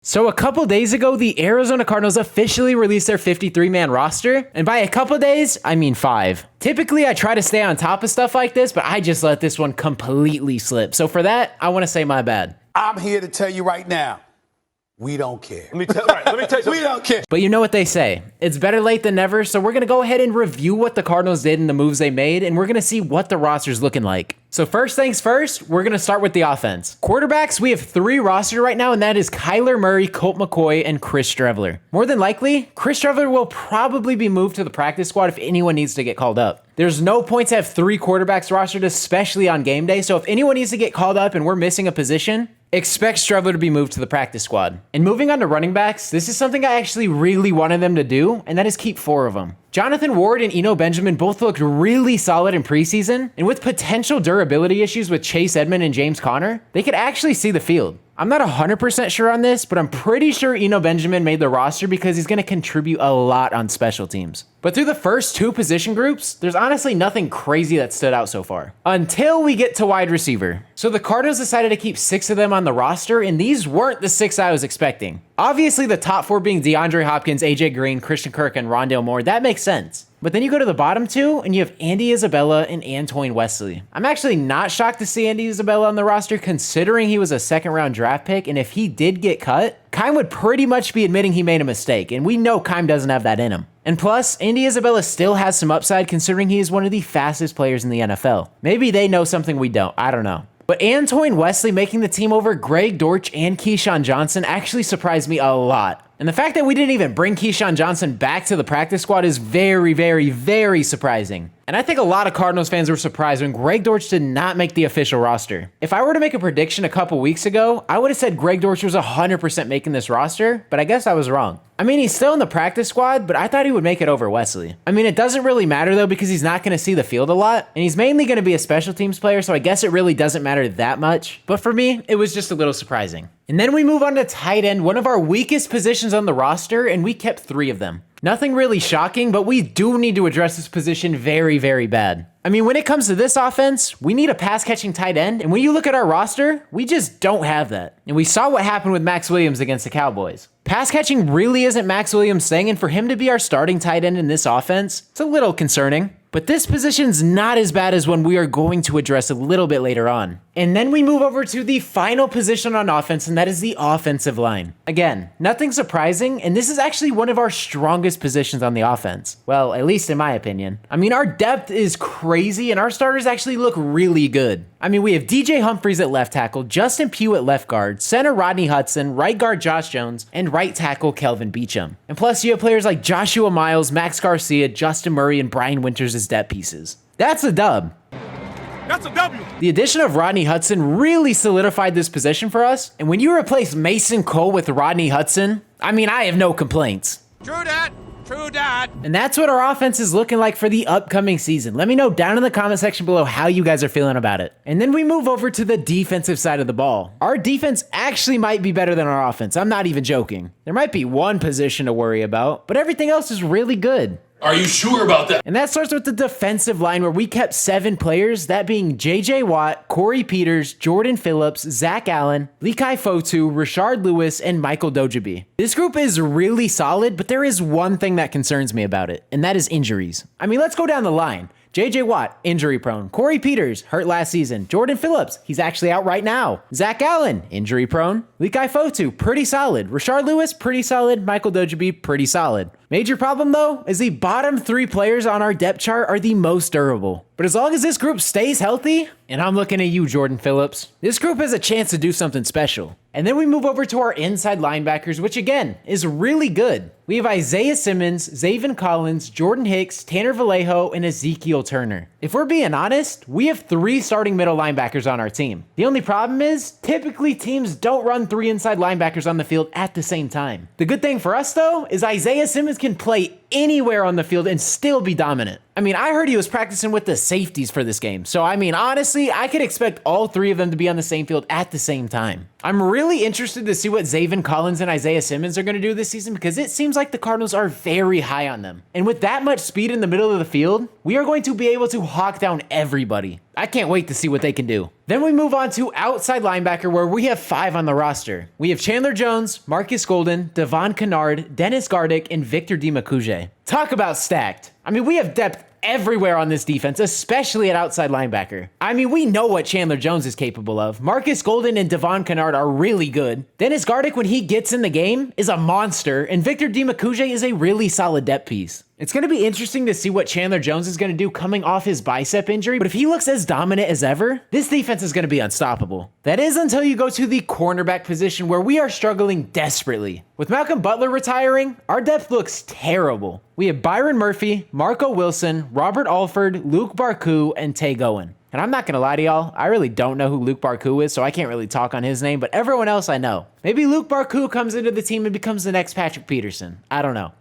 So a couple days ago, the Arizona Cardinals officially released their 53-man roster, and by a couple days, I mean 5. Typically, I try to stay on top of stuff like this, but I just let this one completely slip. So for that, I want to say my bad. I'm here to tell you right now, we don't care. Let me tell you something. We don't care. But you know what they say, it's better late than never, so we're going to go ahead and review what the Cardinals did and the moves they made, and we're going to see what the roster's looking like. So first things first, we're going to start with the offense. Quarterbacks, we have 3 rostered right now, and that is Kyler Murray, Colt McCoy, and Chris Streveler. More than likely, Chris Streveler will probably be moved to the practice squad if anyone needs to get called up. There's no point to have 3 quarterbacks rostered, especially on game day, so if anyone needs to get called up and we're missing a position, expect Streveler to be moved to the practice squad. And moving on to running backs, this is something I actually really wanted them to do, and that is keep 4 of them. Jonathan Ward and Eno Benjamin both looked really solid in preseason, and with potential durability issues with Chase Edmonds and James Conner, they could actually see the field. I'm not 100% sure on this, but I'm pretty sure Eno Benjamin made the roster because he's going to contribute a lot on special teams. But through the first 2 position groups, there's honestly nothing crazy that stood out so far. Until we get to wide receiver. So the Cardinals decided to keep 6 of them on the roster, and these weren't the 6 I was expecting. Obviously, the top 4 being DeAndre Hopkins, AJ Green, Christian Kirk, and Rondale Moore, that makes sense. But then you go to the bottom 2, and you have Andy Isabella and Antoine Wesley. I'm actually not shocked to see Andy Isabella on the roster, considering he was a second-round draft pick, and if he did get cut, Keim would pretty much be admitting he made a mistake, and we know Keim doesn't have that in him. And plus, Andy Isabella still has some upside considering he is one of the fastest players in the NFL. Maybe they know something we don't, I don't know. But Antoine Wesley making the team over Greg Dortch and Keyshawn Johnson actually surprised me a lot. And the fact that we didn't even bring Keyshawn Johnson back to the practice squad is very, very, very surprising. And I think a lot of Cardinals fans were surprised when Greg Dortch did not make the official roster. If I were to make a prediction a couple weeks ago, I would have said Greg Dortch was 100% making this roster, but I guess I was wrong. I mean, he's still in the practice squad, but I thought he would make it over Wesley. I mean, it doesn't really matter though because he's not going to see the field a lot, and he's mainly going to be a special teams player, so I guess it really doesn't matter that much. But for me, it was just a little surprising. And then we move on to tight end, one of our weakest positions on the roster, and we kept 3 of them. Nothing really shocking, but we do need to address this position very, very bad. I mean, when it comes to this offense, we need a pass-catching tight end, and when you look at our roster, we just don't have that. And we saw what happened with Max Williams against the Cowboys. Pass catching really isn't Max Williams' thing, and for him to be our starting tight end in this offense, it's a little concerning. But this position's not as bad as one we are going to address a little bit later on. And then we move over to the final position on offense, and that is the offensive line. Again, nothing surprising, and this is actually one of our strongest positions on the offense. Well, at least in my opinion. I mean, our depth is crazy, and our starters actually look really good. I mean, we have DJ Humphries at left tackle, Justin Pugh at left guard, center Rodney Hudson, right guard Josh Jones, and right tackle Kelvin Beachum. And plus, you have players like Joshua Miles, Max Garcia, Justin Murray, and Brian Winters as depth pieces. That's a dub. That's a W. The addition of Rodney Hudson really solidified this position for us, and when you replace Mason Cole with Rodney Hudson, I mean, I have no complaints. True that. True that. And that's what our offense is looking like for the upcoming season. Let me know down in the comment section below how you guys are feeling about it. And then we move over to the defensive side of the ball. Our defense actually might be better than our offense. I'm not even joking. There might be one position to worry about, but everything else is really good. Are you sure about that? And that starts with the defensive line where we kept 7 players, that being JJ Watt, Corey Peters, Jordan Phillips, Zach Allen, Likai Fotu, Rashard Lewis, and Michael Dojabe. This group is really solid, but there is one thing that concerns me about it, and that is injuries. I mean, let's go down the line. JJ Watt, injury prone. Corey Peters, hurt last season. Jordan Phillips, he's actually out right now. Zach Allen, injury prone. Likai Fotu, pretty solid. Rashard Lewis, pretty solid. Michael Dojabe, pretty solid. Major problem though, is the bottom 3 players on our depth chart are the most durable. But as long as this group stays healthy, and I'm looking at you, Jordan Phillips, this group has a chance to do something special. And then we move over to our inside linebackers, which again, is really good. We have Isaiah Simmons, Zaven Collins, Jordan Hicks, Tanner Vallejo, and Ezekiel Turner. If we're being honest, we have 3 starting middle linebackers on our team. The only problem is, typically teams don't run 3 inside linebackers on the field at the same time. The good thing for us though, is Isaiah Simmons can play anywhere on the field and still be dominant. I mean, I heard he was practicing with the safeties for this game. So, I mean, honestly, I could expect all 3 of them to be on the same field at the same time. I'm really interested to see what Zaven Collins and Isaiah Simmons are going to do this season because it seems like the Cardinals are very high on them. And with that much speed in the middle of the field, we are going to be able to hawk down everybody. I can't wait to see what they can do. Then we move on to outside linebacker, where we have 5 on the roster. We have Chandler Jones, Marcus Golden, Devon Kennard, Dennis Gardick, and Victor Dimukeje. Talk about stacked. I mean, we have depth everywhere on this defense, especially at outside linebacker. I mean, we know what Chandler Jones is capable of. Marcus Golden and Devon Kennard are really good. Dennis Gardick, when he gets in the game, is a monster, and Victor Dimukeje is a really solid depth piece. It's going to be interesting to see what Chandler Jones is going to do coming off his bicep injury, but if he looks as dominant as ever, this defense is going to be unstoppable. That is until you go to the cornerback position, where we are struggling desperately. With Malcolm Butler retiring, our depth looks terrible. We have Byron Murphy, Marco Wilson, Robert Alford, Luke Barkoo, and Tay Gowan. And I'm not going to lie to y'all, I really don't know who Luke Barkoo is, so I can't really talk on his name, but everyone else I know. Maybe Luke Barkoo comes into the team and becomes the next Patrick Peterson. I don't know.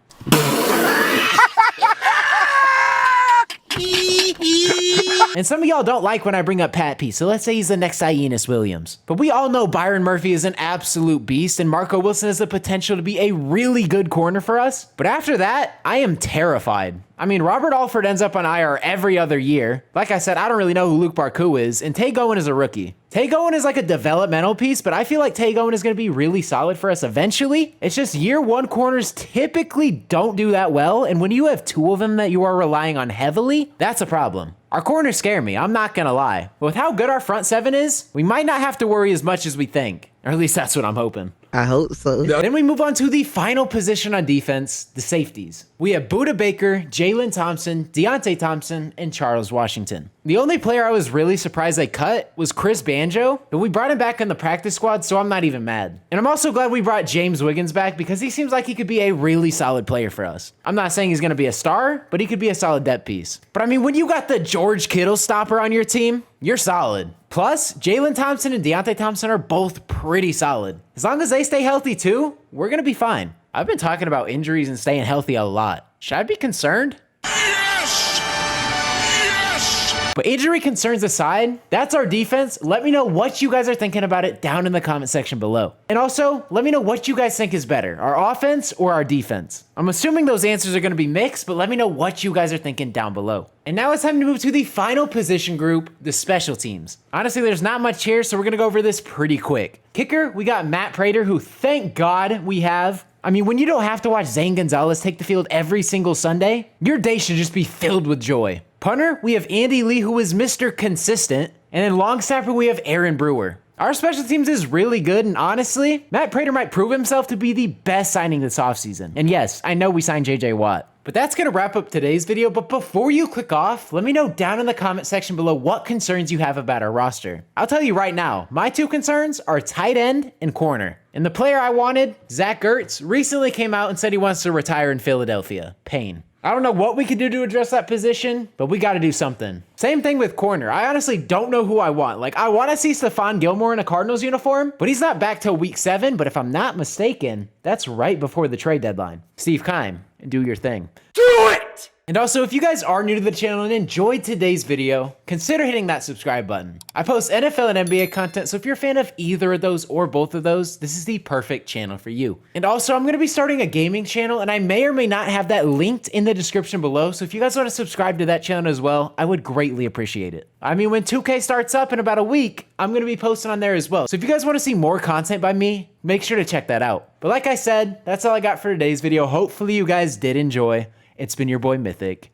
And some of y'all don't like when I bring up Pat P, so let's say he's the next Ionis Williams. But we all know Byron Murphy is an absolute beast, and Marco Wilson has the potential to be a really good corner for us. But after that, I am terrified. I mean, Robert Alford ends up on IR every other year. Like I said, I don't really know who Luke Barkoo is, and Tay Gowan is a rookie. Tay Gowan is like a developmental piece, but I feel like Tay Gowan is going to be really solid for us eventually. It's just year one corners typically don't do that well, and when you have 2 of them that you are relying on heavily, that's a problem. Our corners scare me, I'm not gonna lie. But with how good our front 7 is, we might not have to worry as much as we think. Or at least that's what I'm hoping. I hope so. Then we move on to the final position on defense, the safeties. We have Budda Baker, Jalen Thompson, Deontay Thompson, and Charles Washington. The only player I was really surprised they cut was Chris Banjo, but we brought him back in the practice squad, so I'm not even mad. And I'm also glad we brought James Wiggins back, because he seems like he could be a really solid player for us. I'm not saying he's gonna be a star, but he could be a solid depth piece. But I mean, when you got the George Kittle stopper on your team, you're solid. Plus, Jalen Thompson and Deontay Thompson are both pretty solid. As long as they stay healthy too, we're gonna be fine. I've been talking about injuries and staying healthy a lot. Should I be concerned? Yes! Yes! But injury concerns aside, that's our defense. Let me know what you guys are thinking about it down in the comment section below. And also, let me know what you guys think is better, our offense or our defense. I'm assuming those answers are gonna be mixed, but let me know what you guys are thinking down below. And now it's time to move to the final position group, the special teams. Honestly, there's not much here, so we're gonna go over this pretty quick. Kicker, we got Matt Prater, who thank God we have. I mean, when you don't have to watch Zane Gonzalez take the field every single Sunday, your day should just be filled with joy. Punter, we have Andy Lee, who is Mr. Consistent. And then long snapper, we have Aaron Brewer. Our special teams is really good, and honestly, Matt Prater might prove himself to be the best signing this offseason. And yes, I know we signed JJ Watt. But that's gonna wrap up today's video, but before you click off, let me know down in the comment section below what concerns you have about our roster. I'll tell you right now, my 2 concerns are tight end and corner. And the player I wanted, Zach Ertz, recently came out and said he wants to retire in Philadelphia. Pain. I don't know what we could do to address that position, but we got to do something. Same thing with corner. I honestly don't know who I want. Like, I want to see Stephon Gilmore in a Cardinals uniform, but he's not back till week 7. But if I'm not mistaken, that's right before the trade deadline. Steve Keim, do your thing. Do it! And also, if you guys are new to the channel and enjoyed today's video, consider hitting that subscribe button. I post NFL and NBA content, so if you're a fan of either of those or both of those, this is the perfect channel for you. And also, I'm gonna be starting a gaming channel, and I may or may not have that linked in the description below, so if you guys wanna subscribe to that channel as well, I would greatly appreciate it. I mean, when 2K starts up in about a week, I'm gonna be posting on there as well. So if you guys wanna see more content by me, make sure to check that out. But like I said, that's all I got for today's video. Hopefully you guys did enjoy. It's been your boy Mythic.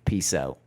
Peace out.